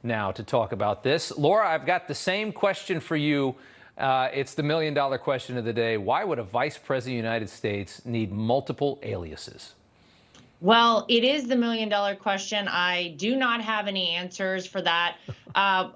now to talk about this. Laura, I've got the same question for you. It's the million-dollar question of the day. Why would a vice president of the United States need multiple aliases? Well, it is the million-dollar question. I do not have any answers for that.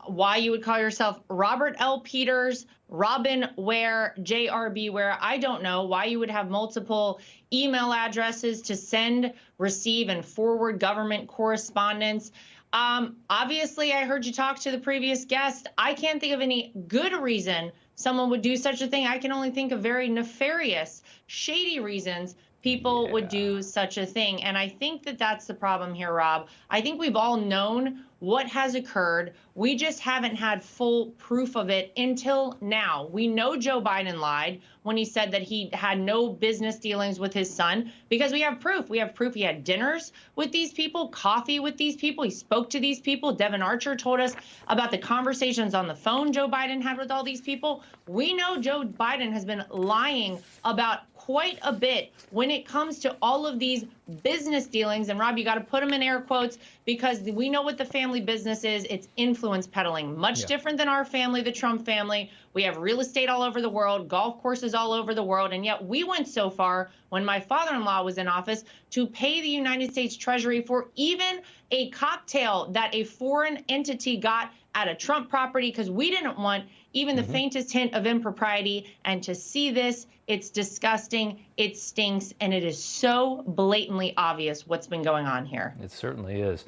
Why you would call yourself Robert L. Peters, Robin Ware, JRB Ware, I don't know. Why you would have multiple email addresses to send, receive, and forward government correspondence. Obviously, I heard you talk to the previous guest. I can't think of any good reason someone would do such a thing. I can only think of very nefarious, shady reasons people would do such a thing. And I think that that's the problem here, Rob. I think we've all known what has occurred. We just haven't had full proof of it until now. We know Joe Biden lied when he said that he had no business dealings with his son, because we have proof. We have proof he had dinners with these people, coffee with these people. He spoke to these people. Devin Archer told us about the conversations on the phone Joe Biden had with all these people. We know Joe Biden has been lying about quite a bit when it comes to all of these business dealings. And Rob, you got to put them in air quotes, because we know what the family business is. It's influence peddling, much different than our family, the Trump family. We have real estate all over the world, golf courses all over the world. And yet we went so far when my father-in-law was in office to pay the United States Treasury for even a cocktail that a foreign entity got at a Trump property, because we didn't want even the faintest hint of impropriety. And to see this, it's disgusting, it stinks, and it is so blatantly obvious what's been going on here. It certainly is.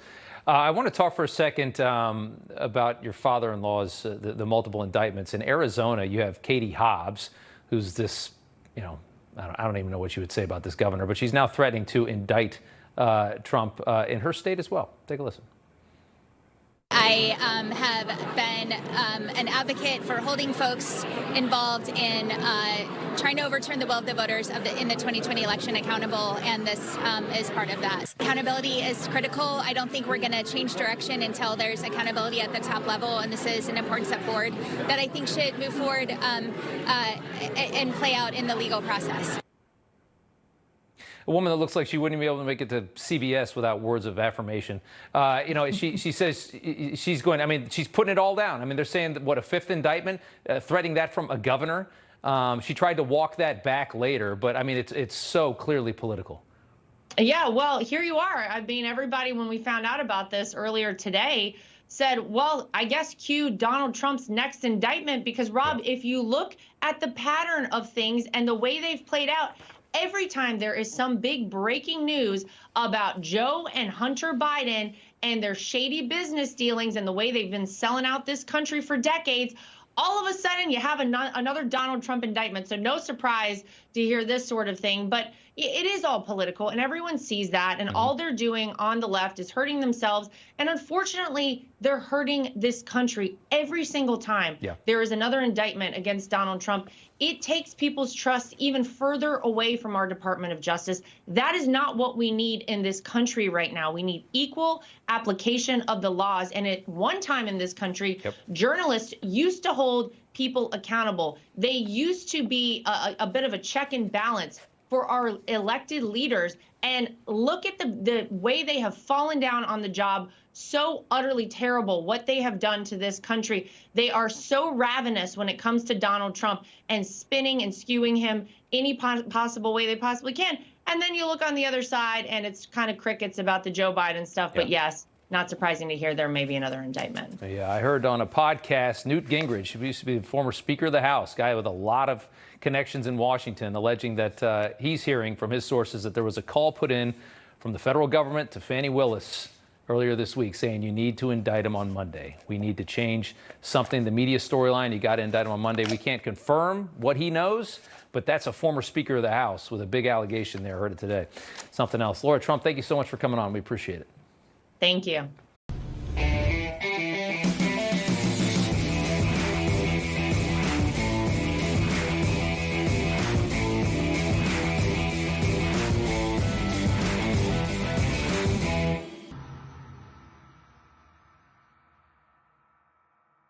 I want to talk for a second about your father-in-law's, the multiple indictments. In Arizona, you have Katie Hobbs, who's this, I don't even know what you would say about this governor, but she's now threatening to indict Trump in her state as well. Take a listen. I have been an advocate for holding folks involved in trying to overturn the will of the voters in the 2020 election accountable, and this is part of that. Accountability is critical. I don't think we're going to change direction until there's accountability at the top level, and this is an important step forward that I think should move forward and play out in the legal process. A woman that looks like she wouldn't be able to make it to CBS without words of affirmation. She says she's going, she's putting it all down. They're saying that, what, a fifth indictment, threatening that from a governor. She tried to walk that back later, but it's so clearly political. Yeah, well, here you are. Everybody, when we found out about this earlier today, said, well, I guess cue Donald Trump's next indictment, because, Rob, if you look at the pattern of things and the way they've played out, every time there is some big breaking news about Joe and Hunter Biden and their shady business dealings and the way they've been selling out this country for decades, all of a sudden you have another Donald Trump indictment. So no surprise to hear this sort of thing. But it is all political, and everyone sees that. And all they're doing on the left is hurting themselves. And unfortunately, they're hurting this country every single time there is another indictment against Donald Trump. It takes people's trust even further away from our Department of Justice. That is not what we need in this country right now. We need equal application of the laws. And at one time in this country, journalists used to hold people accountable. They used to be a bit of a check and balance for our elected leaders. And look at the way they have fallen down on the job. So utterly terrible what they have done to this country. They are so ravenous when it comes to Donald Trump and spinning and skewing him any possible way they possibly can. And then you look on the other side and it's kind of crickets about the Joe Biden stuff. But yes, not surprising to hear there may be another indictment. Yeah, I heard on a podcast, Newt Gingrich, who used to be the former Speaker of the House, guy with a lot of connections in Washington, alleging that he's hearing from his sources that there was a call put in from the federal government to Fani Willis earlier this week saying you need to indict him on Monday. We need to change something, the media storyline. You got to indict him on Monday. We can't confirm what he knows, but that's a former Speaker of the House with a big allegation there. I heard it today. Something else. Lara Trump, thank you so much for coming on. We appreciate it. Thank you.